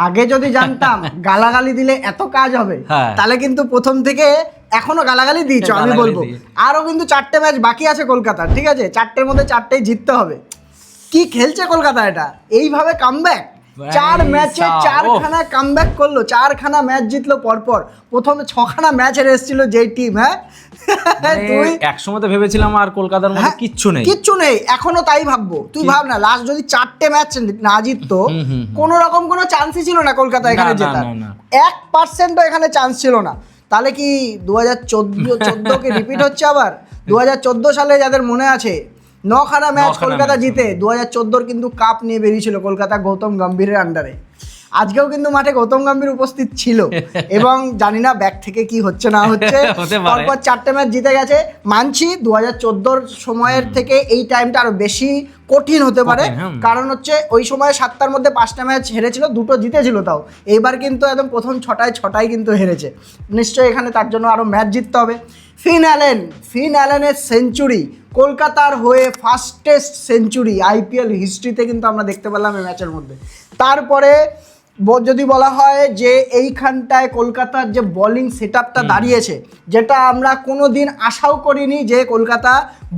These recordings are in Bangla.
আগে যদি জানতাম গালাগালি দিলে এত কাজ হবে তাহলে কিন্তু প্রথম থেকে এখনো গালাগালি দিয়েছো। আমি বলবো আরো কিন্তু 4টে ম্যাচ বাকি আছে কলকাতার, ঠিক আছে? 4টের মধ্যে 4টেই জিততে হবে। কি খেলছে কলকাতা এটা, এইভাবে কামব্যাক 4 ম্যাচে 4খানা কামব্যাক করলো, 4খানা ম্যাচ জিতলো পরপর। প্রথমে 6খানা ম্যাচ হেরে এসেছিল যেই টিম, হ্যাঁ তুই একসময় তো ভেবেছিলাম আর কলকাতার মধ্যে কিচ্ছু নেই, এখনো তাই ভাববো। তুই ভাব না, লাস্ট যদি 4টে ম্যাচ না জিততো কোনো রকম কোনো চান্সই ছিল না কলকাতা এখানে জেতার, 1%ও এখানে চান্স ছিল না। তাহলে কি 2014 কে রিপিট হচ্ছে আবার? 2014 সালে যাদের মনে আছে 9খানা ম্যাচ কলকাতা জিতে 2014 কিন্তু কাপ নিয়ে বেরিয়েছিল কলকাতা গৌতম গম্ভীরের আন্ডারে। আজকেও কিন্তু মাঠে গৌতম গম্ভীর উপস্থিত ছিল এবং জানি না ব্যাক থেকে কি হচ্ছে না হচ্ছে, পরপর 4টে ম্যাচ জিতে গেছে। মানছি 2014 সময়ের থেকে এই টাইমটা আরো বেশি কঠিন হতে পারে, কারণ হচ্ছে ওই সময় 7টার মধ্যে 5টা ম্যাচ হেরেছিল, 2টো জিতেছিল তাও। এইবার কিন্তু একদম প্রথম 6টায় কিন্তু হেরেছে। নিশ্চয়ই এখানে তার জন্য আরো ম্যাচ জিততে হবে। ফিন অ্যালেনের সেঞ্চুরি, কলকাতার হয়ে ফার্স্টেস্ট সেঞ্চুরি আইপিএল হিস্ট্রিতে কিন্তু আমরা দেখতে পেলাম এই ম্যাচের মধ্যে। তারপরে যদি বলা হয় যে এইখানটায় কলকাতার যে বোলিং সেটআপটা দাঁড়িয়েছে, যেটা আমরা কোনো দিন আশাও করিনি যে কলকাতা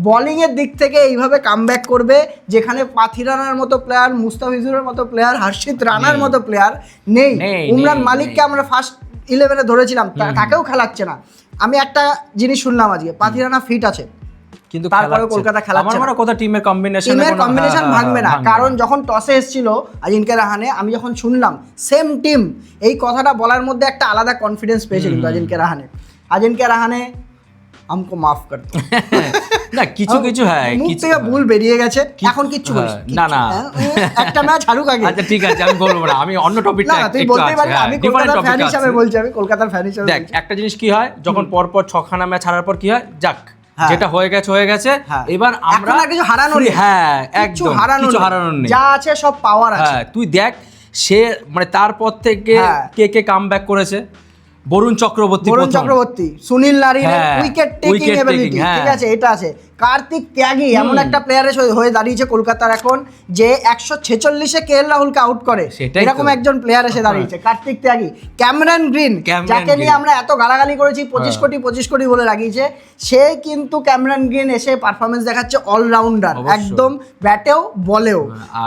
বোলিংয়ের দিক থেকে এইভাবে কামব্যাক করবে, যেখানে পাথিরানার মতো প্লেয়ার, মুস্তাফিজুরের মতো প্লেয়ার, হর্ষিত রানার মতো প্লেয়ার নেই। উমরান মালিককে আমরা ফার্স্ট 11-এ ধরেছিলাম, তাকেও খেলাচ্ছে না। আমি একটা জিনিস শুনলাম আজকে, পাথিরানা ফিট আছে কিন্তু তারপরে কলকাতা খেলাচ্ছে না। কথা টিমের কম্বিনেশন ভাঙবে না, কারণ যখন টসে এসেছিল আজিঙ্কে রাহানে, আমি যখন শুনলাম সেম টিম, এই কথাটা বলার মধ্যে একটা আলাদা কনফিডেন্স পেয়েছে কিন্তু আজিঙ্কে রাহানে हमको माफ कर दो না কিছু হ্যাঁ মুখ থেকে ভুল বেরিয়ে গেছে, এখন কিচ্ছু বলিস না একটা ম্যাচ হারুক আগে। আচ্ছা ঠিক আছে, আমি বলবো না, আমি অন্য টপিকটা তুই বলতে পারিস। আমি কলকাতার ফ্যান হিসেবে বলছি, আমি কলকাতার ফ্যান হিসেবে। দেখ একটা জিনিস কি হয়, যখন পরপর 6খানা ম্যাচ হারার পর কি হয়, যাক যেটা হয়ে গেছে, এবার আমরা কিছু হারানোর নেই। হ্যাঁ একদম কিছু হারানোর নেই, যা আছে সব পাওয়ার আছে। হ্যাঁ তুই দেখ সে মানে তারপর থেকে কে কামব্যাক করেছে। বরুণ চক্রবর্তী, সুনীল নারিনের উইকেট টেকিং এবিলিটি, ঠিক আছে, এটা আছে। কার্তিক ত্যাগী এমন একটা প্লেয়ারের হয়ে দাঁড়িয়েছে কলকাতার এখন, যে 146-এ কেএল রাহুলকে আউট করে, এরকম একজন প্লেয়ার এসে দাঁড়িয়েছে কার্তিক ত্যাগী। ক্যামেরন গ্রিন, যাকে নিয়ে আমরা এত গালাগালি করেছি, 25 কোটি বলে লাগিয়েছে, সে কিন্তু ক্যামেরন গ্রিন এসে পারফরমেন্স দেখাচ্ছে অলরাউন্ডার, একদম ব্যাটেও বলেও।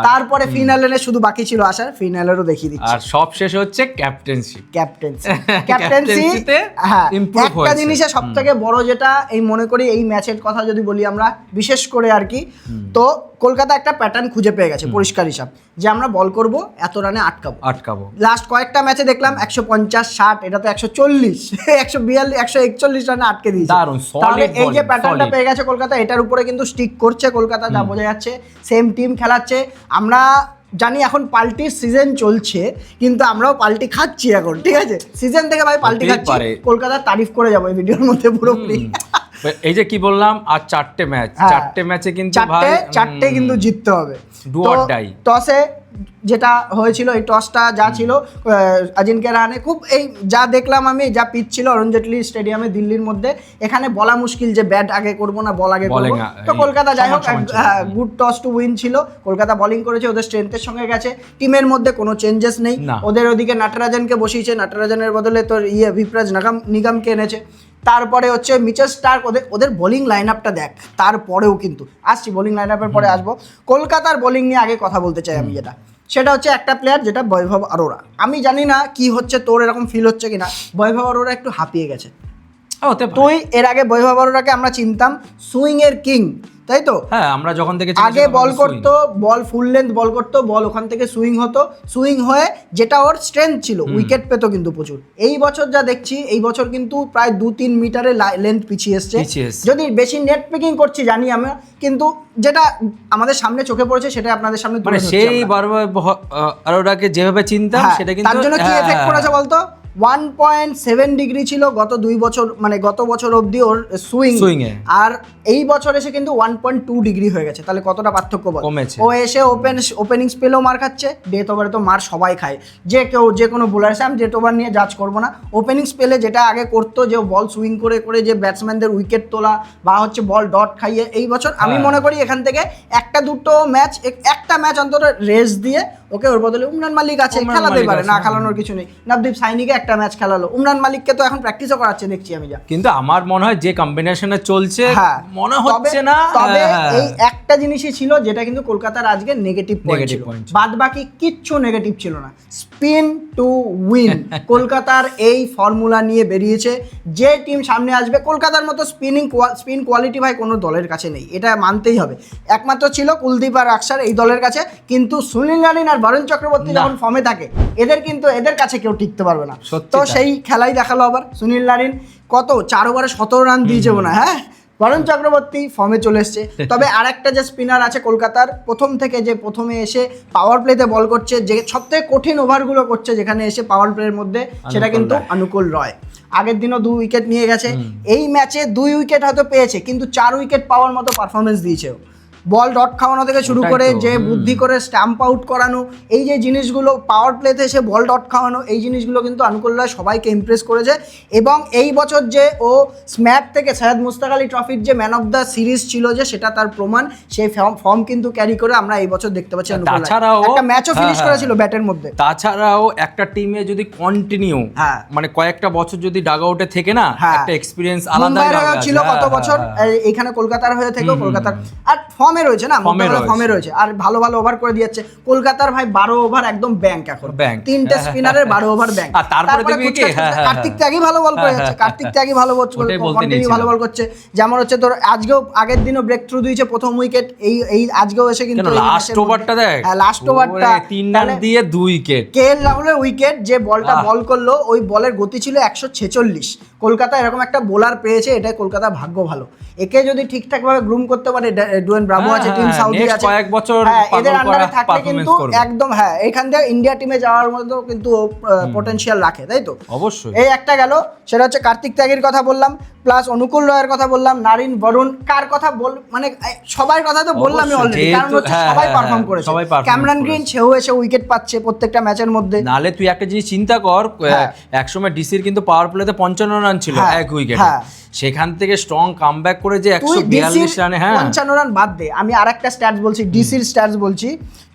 তারপরে ফিন অ্যালেনের শুধু বাকি ছিল আসার, ফিন অ্যালেনও দেখিয়ে দিচ্ছে। আর সব শেষ হচ্ছে ক্যাপ্টেন্সি। হ্যাঁ, একটা জিনিসের সব থেকে বড় যেটা এই মনে করি এই ম্যাচের কথা যদি বলি আমরা বিশেষ করে আর কি, তো কলকাতা একটা প্যাটার্ন খুঁজে পেয়ে গেছে পরিষ্কার হিসাব, যে আমরা বল করব, এত রানে আটকাবো। লাস্ট কয়েকটা ম্যাচে দেখলাম 150-60, এটা তো 140, 142, 141 রানে আটকে দিয়েছে। তাহলে এই যে প্যাটার্নটা পেয়ে গেছে কলকাতা, এটার উপরে কিন্তু স্টিক করছে কলকাতা, যা বোঝা যাচ্ছে। সেম টিম খেলাচ্ছে। আমরা জানি এখন পাল্টির সিজন চলছে, কিন্তু আমরাও পাল্টি খাচ্ছি এখন, ঠিক আছে? সিজন থেকে ভাই পাল্টি খাচ্ছি, কলকাতার তারিফ করে যাবো এই ভিডিওর মধ্যে পুরোপুরি। এই যে কি বললাম, আর 4টে ম্যাচে কিন্তু চারটে কিন্তু জিততে হবে। Do or die. টসে যেটা হয়েছিল, এই টসটা যা ছিল আজিঙ্কে রাহানে খুব, এই যা দেখলাম আমি, যা পিচ ছিল অরুণ জেটলি স্টেডিয়ামে দিল্লির মধ্যে, এখানে বলা মুশকিল যে ব্যাট আগে করবো না বল আগে করবো। তো কলকাতা যাই হোক গুড টস টু উইন ছিল, কলকাতা বোলিং করেছে, ওদের স্ট্রেংথের সঙ্গে গেছে। টিমের মধ্যে কোনো চেঞ্জেস নেই, ওদের ওদিকে নাটরাজনকে বসিয়েছে, নাটরাজনের বদলে তোর ভিপ্রাজ নিগমকে এনেছে। তারপরে হচ্ছে মিচেল স্টার্ক, ওদের বোলিং লাইন আপটা দেখ। তারপরেও কিন্তু আসছি, বোলিং লাইন আপের পরে আসবো। কলকাতার বোলিং নিয়ে আগে কথা বলতে চাই আমি, সেটা হচ্ছে একটা প্লেয়ার, যেটা বৈভব অরোরা। আমি জানি না কি হচ্ছে, তোর এরকম ফিল হচ্ছে কিনা, বৈভব অরোরা একটু হাঁপিয়ে গেছে। তুই এর আগে বৈভব অরোরাকে আমরা চিনতাম সুইং এর কিং, তাই তো? হ্যাঁ, আমরা যখন থেকে আগে বল করতো, বল ফুল লেন্থ বল করতো, বল ওখান থেকে সুইং হতো, সুইং হয়ে যেটা ওর স্ট্রেংথ ছিল, উইকেট পেতো কিন্তু প্রচুর। এই বছর যা দেখছি, এই বছর কিন্তু প্রায় 2-3 মিটারের লেন্থ পিছিয়ে এসছে। যদি বেশি নেট পিকিং করছি জানি আমরা, কিন্তু যেটা আমাদের সামনে চোখে পড়েছে সেটা আপনাদের সামনে তুলে ধরছি। সেই অরোরাকে যেভাবে চিনতাম সেটা কিন্তু তার জন্য কি এফেক্ট করেছে বলতো? 1.7 ডিগ্রি ছিল গত 2 বছর, মানে গত বছর অবধি ওর সুইং, আর এই বছর এসে কিন্তু 1.2 ডিগ্রি হয়ে গেছে। তাহলে কতটা পার্থক্য বল? ও এসে ওপেনিং স্পেলেও মার খাচ্ছে, ডেথ ওভারে তো মার সবাই খায়, যে কোনো বোলার এসে, আমি ডেথ ওভার নিয়ে জাজ করবো না। ওপেনিং স্পেলে যেটা আগে করতো, যে বল সুইং করে যে ব্যাটসম্যানদের উইকেট তোলা বা হচ্ছে বল ডট খাইয়ে, এই বছর আমি মনে করি এখান থেকে একটা ম্যাচ অন্তত রেস্ট দিয়ে ওকে ওর বদলে উমরান মালিক আছে, খেলাতেই পারে, না খেলানোর কিছু নেই। নবদীপ সাইনিকে একটা ম্যাচ খেলালো, উমরান মালিককে তো এখন প্র্যাকটিসও করাচ্ছে দেখছি আমি যা। কিন্তু আমার মনে হয় যে কম্বিনেশনে চলছে মনে হচ্ছে না, তবে এই একটা জিনিসই ছিল যেটা কিন্তু কলকাতার আজকে নেগেটিভ পয়েন্ট ছিল, বাদ বাকি কিচ্ছু নেগেটিভ ছিল না। স্পিন টু উইন কলকাতার এই ফর্মুলা নিয়ে বেরিয়েছে। যে টিম সামনে আসবে, কলকাতার মতো স্পিন কোয়ালিটি ভাই কোনো দলের কাছে নেই, এটা মানতেই হবে। একমাত্র ছিল কুলদীপ আর আকসার এই দলের কাছে, কিন্তু সুনীল নারিন আর বরুণ চক্রবর্তী যখন ফর্মে থাকে এদের কাছে কেউ টিকতে পারবে না। তো সেই খেলাই দেখালো আবার সুনীল নারিন, কত 4 ওভারে 17 রান দিয়েছে মনে হয়। হ্যাঁ, বরুণ চক্রবর্তী ফর্মে চলে এসছে। তবে আরেকটা যে স্পিনার আছে কলকাতার, প্রথমে এসে পাওয়ার প্লেতে বল করছে, যে সবথেকে কঠিন ওভারগুলো করছে যেখানে এসে পাওয়ার প্লের মধ্যে, সেটা কিন্তু অনুকূল রয়। আগের দিনও 2 উইকেট নিয়ে গেছে, এই ম্যাচে 2 উইকেট হয়তো পেয়েছে, কিন্তু 4 উইকেট পাওয়ার মতো পারফরমেন্স দিয়েছে। বল ডট খাওয়ানো থেকে শুরু করে যে বুদ্ধি করে স্ট্যাম্প আউট করানো, এই যে জিনিসগুলো, পাওয়ার প্লেতে এসে বল ডট খাওয়ানো, এই জিনিসগুলো কিন্তু অনুকূল রয় সবাইকে ইমপ্রেস করেছে। এবং এই বছর যে ও স্ম্যাট থেকে সৈয়দ মুশতাক আলী ট্রফির যে ম্যান অফ দ্য সিরিজ ছিল, যে সেটা তার প্রমাণ, সেই ফর্ম কিন্তু ক্যারি করে আমরা এই বছর দেখতে পাচ্ছি। তাছাড়াও একটা ম্যাচও ফিনিশ করেছিল ব্যাটের মধ্যে। তাছাড়াও একটা টিমে যদি কন্টিনিউ মানে কয়েকটা বছর যদি ডাগ আউটে থেকে না, একটা এক্সপেরিয়েন্স আলাদা ছিল কত বছর, এখানে কলকাতার হয়ে থেকেও কলকাতার আর ফর্মে রয়েছে না, ফর্মে রয়েছে আর ভালো ভালো ওভার করে দিচ্ছে। কলকাতার ভাই 12 ওভার একদম ব্যাংক, এখন 3টে স্পিনারের 12 ওভার ব্যাংক। আর তারপরে দেখবি কি কার্তিক ত্যাগী ভালো বল করে যাচ্ছে, কার্তিক ত্যাগী ভালো কন্টিনিউ ভালো বল করছে। যেমন হচ্ছে তোর আজকেও, আগের দিনও ব্রেক থ্রু দিয়েছে প্রথম উইকেট, এই আজকেও এসে কিন্তু লাস্ট ওভারটা দেখ, লাস্ট ওভারটা 3 রান দিয়ে 2 উইকেট, কেএল রাহুলের উইকেট, যে বলটা বল করলো ওই বলের গতি ছিল 146। কলকাতা এরকম একটা বোলার পেয়েছে, এটাই কলকাতা ভাগ্য ভালো। একে যদি ঠিকঠাক ভাবে গ্রুম করতে পারে, ডুয়েন ব্রাভো আছে, টিম সাউদি আছে, কয়েক বছর এদের আন্ডারে থাকলে কিন্তু একদম এখান থেকে ইন্ডিয়া টিমে যাওয়ার মতো কিন্তু পটেনশিয়াল রাখে, তাই তো? অবশ্যই। এই একটা গেল, সেটা হচ্ছে কার্তিক ত্যাগীর কথা বললাম, প্লাস অনুকূল রয়ের কথা বললাম, নারিন, বরুণ, কার কথা মানে সবার কথা তো বললামই অলরেডি, কারণ হচ্ছে সবাই পারফর্ম করেছে। ক্যামেরন গ্রিন সেও এসে উইকেট পাচ্ছে প্রত্যেকটা ম্যাচের মধ্যে। নালে তুই একটা জিনিস চিন্তা কর, একসময় ডিসির কিন্তু পাওয়ার প্লেতে 55 রান ছিল এক উইকেটে, সেখান থেকে স্ট্রং কামব্যাক করে যে 142 রানে, 55 রান বাদ দে, আমি আরেকটা স্ট্যাটস বলছি, ডিসির স্ট্যাটস বলছি,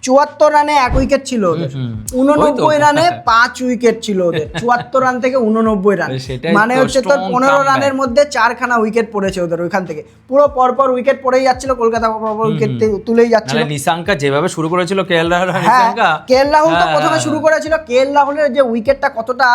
74 রানে 1 উইকেট ছিল ওদের, 89 রানে 5 উইকেট ছিল ওদের, 74 রান থেকে 89 রান, মানে হচ্ছে তোর 15 রানের মধ্যে 4খানা উইকেট পড়েছে ওদের ওইখান থেকে। পুরো পরপর উইকেট পড়েই যাচ্ছিল, কলকাতা পরপর উইকেট তুলেই যাচ্ছিল। নিশাঙ্কা যেভাবে শুরু করেছিল, কেএল রাহুল তো প্রথমে শুরু করেছিল, কেএল রাহুলের যে উইকেটটা কতটা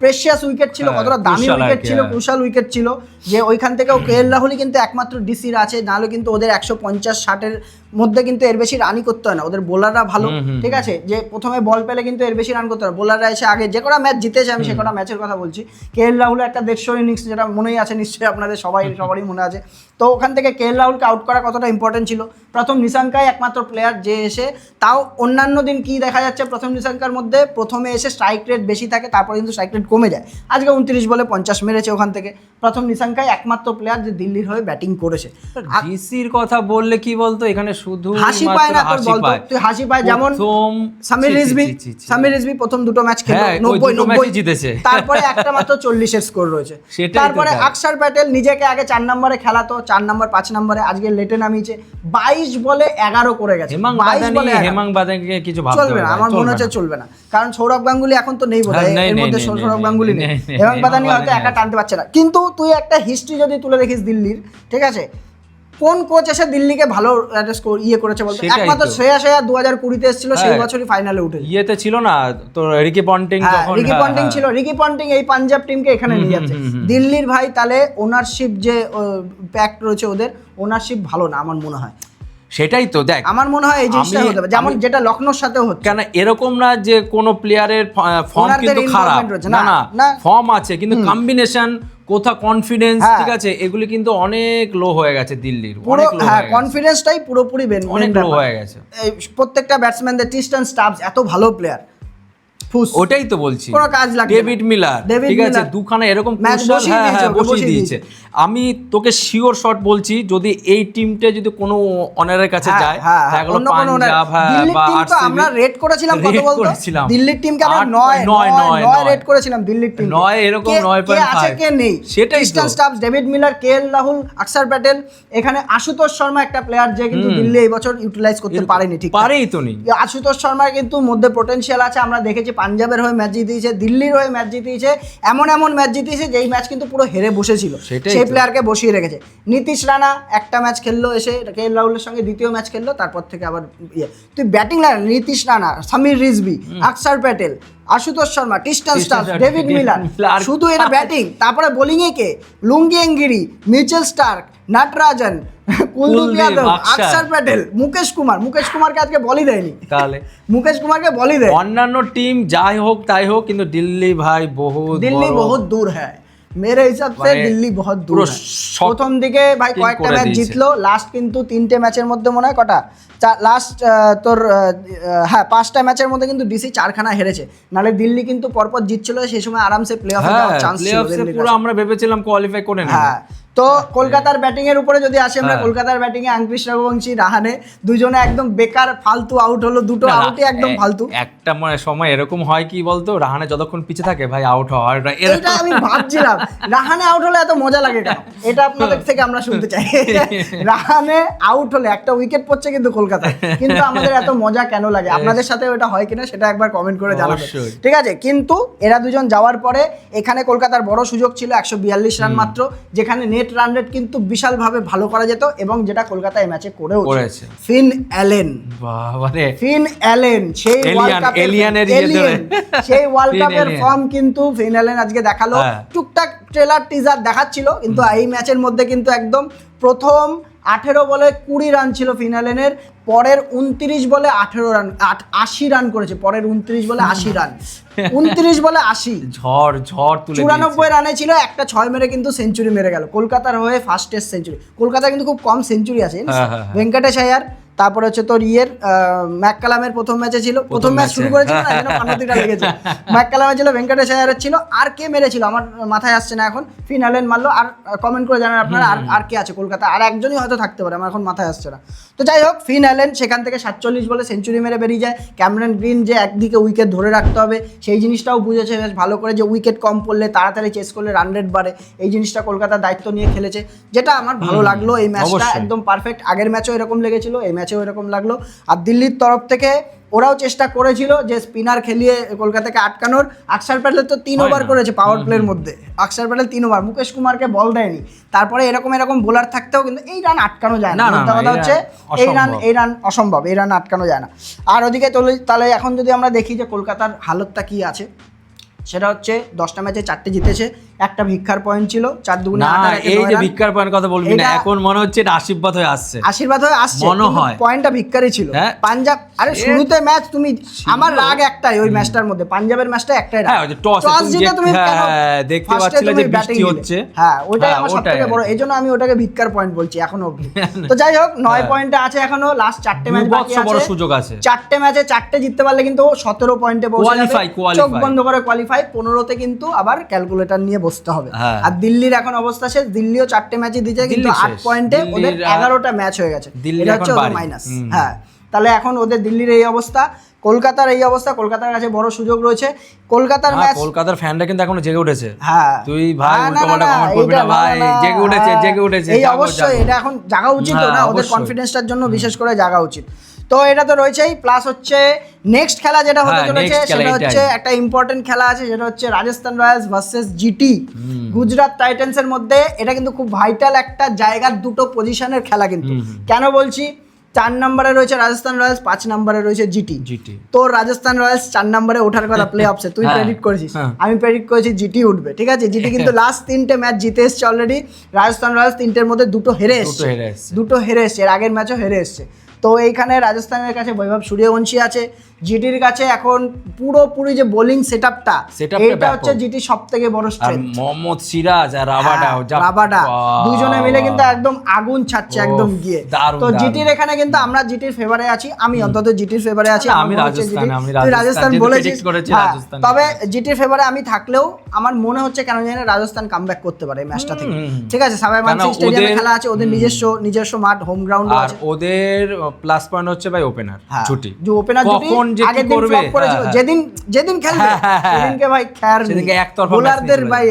প্রেশিয়াস উইকেট ছিল, কতটা দামি উইকেট ছিল, ক্রুশাল উইকেট ছিল, যে ওইখান থেকেও কেএল রাহুলই কিন্তু একমাত্র ডিসির আছে, নাহলে কিন্তু ওদের 150-60-এর মধ্যে কিন্তু এর বেশি রানই করতে হয় না, ওদের বোলাররা ভালো, ঠিক আছে, যে প্রথমে বল পেলে কিন্তু এর বেশি রান করতে হয়, বোলাররা এসে আগে যে কটা ম্যাচ জিতেছে, আমি সে কটা ম্যাচের কথা বলছি। কেএল রাহুল একটা 150 ইনিংস, যেটা মনেই আছে নিশ্চয়ই আপনাদের সবারই মনে আছে। তো ওখান থেকে কেএল রাহুলকে আউট করা কতটা ইম্পর্টেন্ট ছিল। প্রথম নিশাঙ্কাই একমাত্র প্লেয়ার যে এসে, তাও অন্যান্য দিন কি দেখা যাচ্ছে, প্রথম নিশাঙ্কার মধ্যে প্রথমে এসে স্ট্রাইক রেট বেশি থাকে, তারপরে কিন্তু স্ট্রাইক রেট কমে যায়। আজকে 29 বলে 50 মেরেছে ওখান থেকে। প্রথম নিশাঙ্কাই একমাত্র প্লেয়ার যে দিল্লির হয়ে ব্যাটিং করেছে। ডিসির কথা বললে কি বলতো, এখানে শুধু হাসি পায় না তোর, বলতো তুই হাসি পায়। যেমন সামির রিজভি প্রথম 2টো ম্যাচ খেলে 90 জিতেছে, তারপরে একটা মাত্র 40-এর স্কোর রয়েছে। তারপরে আকসার প্যাটেল নিজেকে আগে 4 নম্বরে খেলাতো, 4 নম্বর 5 নম্বরে, আজকে লেটে নামিয়েছে, 22 বলে 11 করে গেছে। হেমাং বাদানিকে কিছু ভাবতে চলবে না, আমার মনে হচ্ছে চলবে না, কারণ সৌরভ গাঙ্গুলি এখন তো নেই বোধহয় এর মধ্যে, সৌরভ গাঙ্গুলি নেই, হেমাং বাদানি হয়তো একা টানতে পারছে না। কিন্তু তুই একটা হিস্ট্রি যদি তুলে দেখিস দিল্লির, ঠিক আছে, কোন কোচ এসে দিল্লিকে ভালো স্কোর করেছে বলতো? একমাত্র শ্রেয়াস আয়ার 2020-তে এসেছিল, সেই বছরই ফাইনালে উঠে। ইয়েতে ছিল না তো রিকি পন্টিং, তখন রিকি পন্টিং ছিল, রিকি পন্টিং এই পাঞ্জাব টিমকে এখানে নিয়ে যাচ্ছে। দিল্লির ভাই তাহলে ওনারশিপ যে প্যাক্ট রয়েছে ওদের, ওনারশিপ ভালো না আমার মনে হয়। সেটাই তো দেখ, আমার মনে হয় এই জিনিসটা হতে পারে, যেমন যেটা লখনৌর সাথে হচ্ছে। কেন এরকম না যে কোনো প্লেয়ারের ফর্ম কিন্তু খারাপ, না ফর্ম আছে, কিন্তু কম্বিনেশন, কোথা কনফিডেন্স, ঠিক আছে, এগুলি কিন্তু অনেক লো হয়ে গেছে দিল্লির, অনেক লো, কনফিডেন্সটাই পুরোপুরি অনেক লো হয়ে গেছে। প্রত্যেকটা ব্যাটসম্যানদের, ট্রিস্টান স্টাবস এত ভালো প্লেয়ার, ফুস। ওটাই তো বলছি, কোনো কাজ লাগবে না। ডেভিড মিলার, ঠিক আছে, দুখানা এরকম ক্রুশাল, হ্যাঁ বসিয়ে দিয়েছে। আমি তোকে শিওর শট বলছি, যদি এই টিমটা যদি কোনো অনারের কাছে যায়, এগুলো পাঞ্জাব বা আরসিবি, আমরা রেট করেছিলাম কত বলতো, দিল্লির টিমকে আমরা 9 রেট করেছিলাম, দিল্লির টিম 9 এরকম 9.5 আছে কে নেই, সেটাই তো staff David Miller, KL Rahul, অক্ষর প্যাটেল, এখানে আশুতোষ শর্মা একটা প্লেয়ার যে কিন্তু দিল্লি এই বছর ইউটিলাইজ করতে পারেনি, ঠিক পারেই তো নেই। আশুতোষ শর্মার কিন্তু মধ্যে পোটেনশিয়াল আছে, আমরা দেখেছি পাঞ্জাবের হয়ে ম্যাচ জিতিয়েছে, দিল্লির হয়ে ম্যাচ জিতিয়েছে, এমন ম্যাচ জিতিয়েছে যেই ম্যাচ কিন্তু পুরো হেরে বসেছিল, সেই প্লেয়ারকে বসিয়ে রেখেছে। নীতিশ রানা একটা ম্যাচ খেললো, এসে কেএল রাহুলের সঙ্গে দ্বিতীয় ম্যাচ খেললো, তারপর থেকে আবার তুই batting line Nitish Rana, Sameer Rizvi, Axar Patel, Ashutosh Sharma, Tristan Stubbs, David Miller, শুধু এটা ব্যাটিং। তারপরে বোলিং এ কে, লুঙ্গি এঙ্গিরি, মিচেল স্টার্ক, নটরাজন, কুলদীপ যাদব, অক্ষর প্যাটেল, মুকেশ কুমারকে আজকে বলই দেয়নি, তাহলে মুকেশ কুমারকে বলই দেয়। অন্যান্য টিম যাই হোক তাই হোক, কিন্তু দিল্লি ভাই বহুত দূর হ্যাঁ, मेरे हिसाब से दिल्ली बहुत दूर है। প্রথম দিকে ভাই কয়েকটা ম্যাচ জিতলো, লাস্ট কিন্তু 3টে ম্যাচের মধ্যে মনে হয় কটা লাস্ট তোর হ্যাঁ 5টা ম্যাচের মধ্যে কিন্তু ডিসি 4খানা হেরেছে, নালে দিল্লি কিন্তু পরপর জিতছিল, সেই সময় আরামসে প্লে অফে যাওয়ার চান্স ছিল, পুরো আমরা ভেবেছিলাম কোয়ালিফাই করে নেবে। হ্যাঁ, তো কলকাতার ব্যাটিং এর উপরে যদি আসি আমরা, কলকাতার ব্যাটিং এ আঙ্কিশ রঘুবংশী, রাহানে দুজনে একদম বেকার ফালতু আউট হলো, দুটো আউটই একদম ফালতু। একটা সময় এরকম হয় কি বলতো, রাহানে যতক্ষণ পিছে থাকে ভাই আউট হয়, এটা আমি ভাবছিলাম রাহানে আউট হলে এত মজা লাগে কেন, এটা আপনাদের থেকে আমরা শুনতে চাই। রাহানে আউট হলে একটা উইকেট পড়ছে কিন্তু কলকাতায়, কিন্তু আমাদের এত মজা কেন লাগে, আপনাদের সাথে ওটা হয় কিনা সেটা একবার কমেন্ট করে জানাবেন, ঠিক আছে। কিন্তু এরা দুজন যাওয়ার পরে এখানে কলকাতার বড় সুযোগ ছিল, 142 রান মাত্র, যেখানে নেট রান রেট কিন্তু বিশালভাবে ভালো করা যেত, এবং যেটা কলকাতা এই ম্যাচে করেছে। ফিন অ্যালেন সেই ওয়ার্ল্ড কাপের ফর্ম কিন্তু ফিন অ্যালেন আজকে দেখালো, টুকটাক ট্রেলার টিজার দেখাচ্ছিল, কিন্তু এই ম্যাচের মধ্যে কিন্তু একদম প্রথম 18 বলে 20 রান ছিল ফিন অ্যালেনের, পরের 29 বলে 18 রান 80 রান করেছে, পরের 29 বলে 80 রান, 29 বলে 80, ঝড় তুলে 94 রানে ছিল, একটা 6 মেরে কিন্তু সেঞ্চুরি মেরে গেল, কলকাতার হয়ে ফার্স্ট টেস্ট সেঞ্চুরি। কলকাতা কিন্তু খুব কম সেঞ্চুরি আছে, ভেঙ্কটেশ আয়ার, তারপরে হচ্ছে তোর ম্যাককালামের প্রথম ম্যাচে ছিল, প্রথম ম্যাচ শুরু করেছিল না, যেন পান্নতিটা লেগেছে, ম্যাককালামে ছিল, ভেঙ্কটেশ আয়ারের ছিল, আর কে মেরেছিল আমার মাথায় আসছে না এখন, ফিন অ্যালেন মারলো, আর কমেন্ট করে জানান আপনারা আর কে আছে কলকাতা, আর একজনই হয়তো থাকতে পারে, আমার এখন মাথায় আসছে না। তো যাই হোক, ফিন অ্যালেন সেখান থেকে 47 বলে সেঞ্চুরি মেরে বেরিয়ে যায়। ক্যামেরন গ্রিন যে একদিকে উইকেট ধরে রাখতে হবে সেই জিনিসটাও বুঝেছে বেশ ভালো করে, যে উইকেট কম পড়লে তাড়াতাড়ি চেস করলে রান রেট বাড়ে, এই জিনিসটা কলকাতার দায়িত্ব নিয়ে খেলেছে, যেটা আমার ভালো লাগলো। এই ম্যাচটা একদম পারফেক্ট, আগের ম্যাচেও এরকম লেগেছিল, এই ম্যাচেও এরকম লাগলো। আর দিল্লির তরফ থেকে ওরাও চেষ্টা করেছিল যে স্পিনার খেলিয়ে কলকাতাকে আটকানোর। অক্ষর প্যাটেল তো 3 ওভার করেছে পাওয়ার প্লের মধ্যে, অক্ষর প্যাটেল 3 ওভার, মুকেশ কুমারকে বল দেয়নি, তারপরে এরকম বোলার থাকতেও কিন্তু এই রান আটকানো যায় না, কথা হচ্ছে এই রান অসম্ভব, এই রান আটকানো যায় না। আর ওদিকে তাহলে এখন যদি আমরা দেখি যে কলকাতার হালতটা কি আছে, সেটা হচ্ছে 10টা ম্যাচে 4টে জিতেছে, একটা ভিক্ষার পয়েন্ট ছিল, 4 দুগুণে 8। এই যে ভিক্ষার পয়েন্ট কথা বলবি না, এখন মনে হচ্ছে এটা আশীর্বাদ হয়ে আসছে মনে হয়, পয়েন্টটা ভিক্ষারই ছিল। পাঞ্জাব, আরে শুরুতে ম্যাচ তুমি, আমার রাগ একটাই ওই ম্যাচটার মধ্যে, পাঞ্জাবের ম্যাচটা একটাই রাগ, টস জিতে তুমি দেখতে পাচ্ছিলে যে বৃষ্টি হচ্ছে, হ্যাঁ ওইটাই আমার সবথেকে বড়, এইজন্য আমি ওটাকে ভিক্ষার পয়েন্ট বলছি এখনো অবধি। তো যাই হোক, 9 পয়েন্টে আছে এখনো, লাস্ট 4টে ম্যাচ বাকি আছে, বড় সুযোগ আছে, 4টে ম্যাচে 4টে জিততে পারলে কিন্তু 17 পয়েন্টে পৌঁছে যাবে, চোখ বন্ধ করে কোয়ালিফাই, 15তে কিন্তু আবার ক্যালকুলেটর নিয়ে বসতে হবে। আর দিল্লির এখন অবস্থা শেষ, দিল্লিও 4টে ম্যাচই দিয়েছে, কিন্তু 8 পয়েন্টে ওদের 11টা ম্যাচ হয়ে গেছে, এটা হচ্ছে ওদের মাইনাস। হ্যাঁ, তাহলে এখন ওদের দিল্লির এই অবস্থা, কলকাতার এই অবস্থা, কলকাতার কাছে বড় সুযোগ রয়েছে। কলকাতার ম্যাচ, কলকাতার ফ্যানরা কিন্তু এখনো জেগে উঠেছে। হ্যাঁ, তুই ভাই উল্টোপাল্টা কমেন্ট করবি না ভাই, জেগে উঠেছে এই অবশ্যই, এটা এখন জাগা উচিত না, ওদের কনফিডেন্সটার জন্য বিশেষ করে জাগা উচিত। তো এটা তো রয়েছেই, প্লাস হচ্ছে নেক্সট খেলা যেটা হতে চলেছে সেটা হচ্ছে একটা ইম্পর্টেন্ট খেলা আছে, যেটা হচ্ছে Rajasthan Royals versus GT, Gujarat টাইটান্সের মধ্যে। এটা কিন্তু খুব ভাইটাল একটা জায়গার দুটো পজিশনের খেলা, কিন্তু কেন বলছি, 4 নম্বরে রয়েছে রাজস্থান রয়্যালস, 5 নম্বরে রয়েছে জিটি। তো রাজস্থান রয়্যালস 4 নম্বরে ওঠার কথা প্লে অফসে, তুই প্রেডিক্ট করেছিস, আমি প্রেডিক্ট করেছি জিটি উঠবে, ঠিক আছে। জিটি কিন্তু লাস্ট 3টে ম্যাচ জিতে এসছে অলরেডি, রাজস্থান রয়্যালস 3টের মধ্যে দুটো হেরে এসছে, এর আগের ম্যাচও হেরে এসছে। তো এইখানে রাজস্থানের কাছে বৈভব সূর্যবংশী আছে, জিটির কাছে এখন পুরোপুরি যে বোলিং সেটআপটা এইটা হচ্ছে জিটি সবথেকে বড় স্ট্রেংথ। মোহাম্মদ সিরাজ আর রাবাডা দুজনে মিলে কিন্তু একদম আগুন ছাড়ছে একদম গিয়ে। তো জিটির এখানে কিন্তু আমরা জিটির ফেভারে আছি, আমি অন্তত জিটির ফেভারে আছি। আমি রাজস্থান বলেছিস, তবে জিটির ফেভারে আমি থাকলেও আমার মনে হচ্ছে কেন জানি না রাজস্থান কামব্যাক করতে পারে এই ম্যাচটা থেকে। ঠিক আছে, সাবাই মানসিং স্টেডিয়ামে খেলা আছে, ওদের নিজস্ব মাঠ, হোম গ্রাউন্ড আছে। আর ওদের প্লাস পয়েন্ট হচ্ছে ভাই ওপেনার জুটি, যে ওপেনার জুটি আগের দিন ফ্লপ করেছিল, যেদিন খেলবে সেদিনকে ভাই খেয়ার সেদিনকে একতরফা বোলারদের ভাই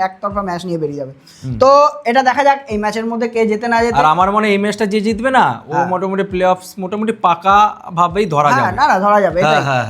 একতরফা ম্যাচ নিয়ে বেরিয়ে যাবে। তো এটা দেখা যাক এই ম্যাচের মধ্যে কে জেতে না জেতে। আর আমার মনে হয় এই ম্যাচটা যে জিতবে না ও মোটামুটি প্লে-অফস মোটামুটি পাকা ভাবেই ধরা যাবে। না ধরা যাবে,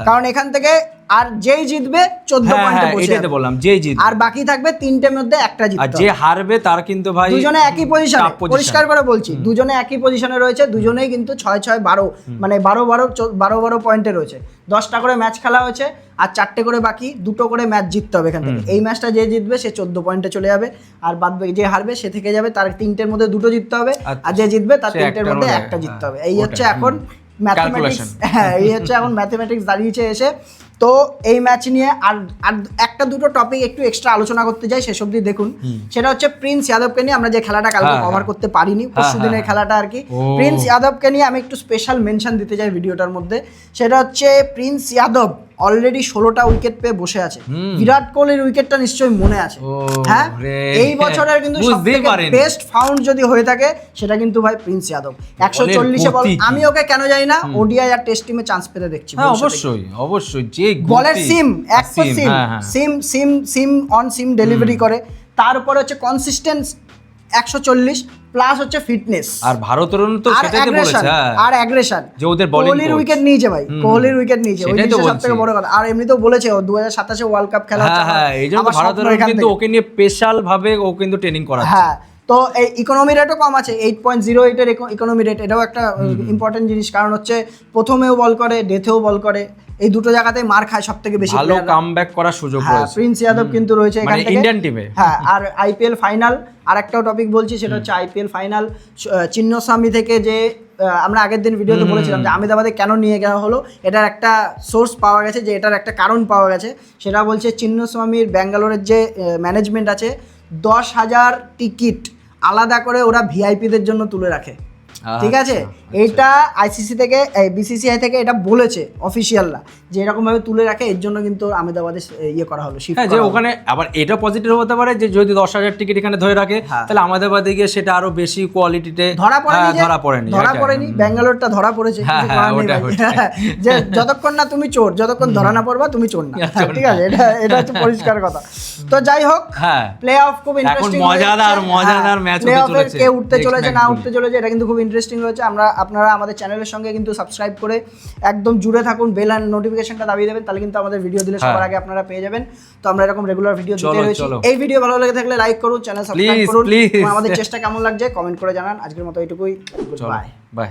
কারণ এখান থেকে আর যেই জিতবে 14 পয়েন্টে বসে যাবে। এটাই তো বললাম, যেই জিতবে আর বাকি থাকবে তিনটের মধ্যে একটা জিতবে। আর যে হারবে তার কিন্তু ভাই দুজনে একই পজিশনে, পরিষ্কার করে বলছি, দুজনে একই পজিশনে রয়েছে, দুজনেই কিন্তু 6-6-12 মানে 12 পয়েন্টে রয়েছে। 10টা করে ম্যাচ খেলা হয়েছে আর 4টে করে বাকি, 2টো করে ম্যাচ জিততে হবে এখান থেকে। এই ম্যাচটা যে জিতবে সে 14 পয়েন্টে চলে যাবে, আর বাদ বাকি যে হারবে সে থেকে যাবে, তার 3টের মধ্যে 2টো জিততে হবে, আর যে জিতবে তার 3টের মধ্যে একটা জিততে হবে। এই হচ্ছে এখন ম্যাথমেটিক্স, এই হচ্ছে এখন ম্যাথমেটিক্স দাঁড়িয়েছে এসে। তো এই ম্যাচ নিয়ে আর একটা দুটো টপিক একটু এক্সট্রা আলোচনা করতে যাই, শেষ অবধি দেখুন। সেটা হচ্ছে প্রিন্স যাদবকে নিয়ে, আমরা যে খেলাটা কালকে কভার করতে পারিনি, পরশু দিনের খেলাটা আর কি। প্রিন্স যাদবকে নিয়ে আমি একটু স্পেশাল মেনশন দিতে চাই ভিডিওটার মধ্যে। সেটা হচ্ছে প্রিন্স যাদব অলরেডি 16টা উইকেট পেয়ে বসে আছে। বিরাট কোহলির উইকেটটা নিশ্চয়ই মনে আছে। হ্যাঁ, এই বছরের কিন্তু সবথেকে বেস্ট ফাউন্ড যদি হয়ে থাকে সেটা কিন্তু ভাই প্রিন্স যাদব। 140 বল, আমি ওকে কেন জানি না ওডিআই আর টেস্ট টিমে চান্স পেতে দেখছি। অবশ্যই যে বলের সিম অন সিম ডেলিভারি করে, তার উপরে হচ্ছে কনসিস্টেন্স 140 প্লাস হচ্ছে ফিটনেস, আর ভারতের তো সেটাই তো বলেছে, আর অ্যাগ্রেশন যে ওদের বোলিং কোহলির উইকেট নিয়েছে ভাই, কোহলির উইকেট নিয়েছে, ওই জিনিসটা সবথেকে বড় কথা। আর এমনিতেও বলেছে 2027 ওয়ার্ল্ড কাপ খেলা হচ্ছে, এইজন্য ভারতের কিন্তু ওকে নিয়ে স্পেশাল ভাবে ও কিন্তু ট্রেনিং করাচ্ছে। হ্যাঁ, তো এই ইকোনমি রেটও কম আছে, 8.08 এর ইকোনমি রেট, এটাও একটা ইম্পর্টেন্ট জিনিস। কারণ হচ্ছে প্রথমেও বল করে, ডেথেও বল করে, এই দুটো জায়গাতেই মার খায় সবথেকে বেশি। ভালো কামব্যাক করার সুযোগ রয়েছে। প্রিন্স যাদব কিন্তু রয়েছে এখান থেকে ইন্ডিয়ান টিমে। হ্যাঁ, আর আইপিএল ফাইনাল আরেকটাও টপিক বলছি, সেটা হচ্ছে আইপিএল ফাইনাল চিন্নস্বামী থেকে যে আমরা আগের দিন ভিডিওতে বলেছিলাম যে আহমেদাবাদে কেন নিয়ে যাওয়া হলো, এটার একটা সোর্স পাওয়া গেছে, যে এটার একটা কারণ পাওয়া গেছে। সেটা বলছে চিন্নস্বামীর ব্যাঙ্গালোরের যে ম্যানেজমেন্ট আছে 10,000 টিকিট আলাদা করে ওরা ভিআইপিদের জন্য তুলে রাখে। ঠিক আছে, এইটা আইসিসি থেকে বিসিসিআই থেকে এটা বলেছে অফিসিয়ালরা, যে এরকম ভাবে তুলে রাখে, এর জন্য কিন্তু আহমেদাবাদে ইয়ে করা হলো, শিফট করা হলো। যে ওখানে আবার এটা পজিটিভ হতে পারে যে যদি 10,000 টিকিট এখানে ধরে রাখে, তাহলে আহমেদাবাদে গিয়ে সেটা আরো বেশি কোয়ালিটিতে ধরা পড়েনি। ব্যাঙ্গালোরটা ধরা পড়েছে, যে যতক্ষণ না তুমি চোর, যতক্ষণ ধরা না পড়বা তুমি চোর না। ঠিক আছে, এটা হচ্ছে পরিষ্কার কথা। তো যাই হোক, প্লে অফ খুব ইন্টারেস্টিং, মজাদার ম্যাচ হতে চলেছে। কে উঠতে চলেছে না উঠতে চলেছে এটা কিন্তু খুব ইন্টারেস্টিং হয়েছে। আপনারা আমাদের চ্যানেলের সঙ্গে কিন্তু সাবস্ক্রাইব করে একদম জুড়ে থাকুন, বেল আর নোটিফিকেশনটা দাবিয়ে দেবেন, তাহলে কিন্তু আমাদের ভিডিও দিলে সবার আগে আপনারা পেয়ে যাবেন। তো আমরা এরকম রেগুলার ভিডিও দিতে রয়েছি। এই ভিডিও ভালো লেগে থাকলে লাইক করুন, চ্যানেল সাবস্ক্রাইব করুন, আমাদের চেষ্টা কেমন লাগছে কমেন্ট করে জানান। আজকের মতো এইটুকুই, বাই।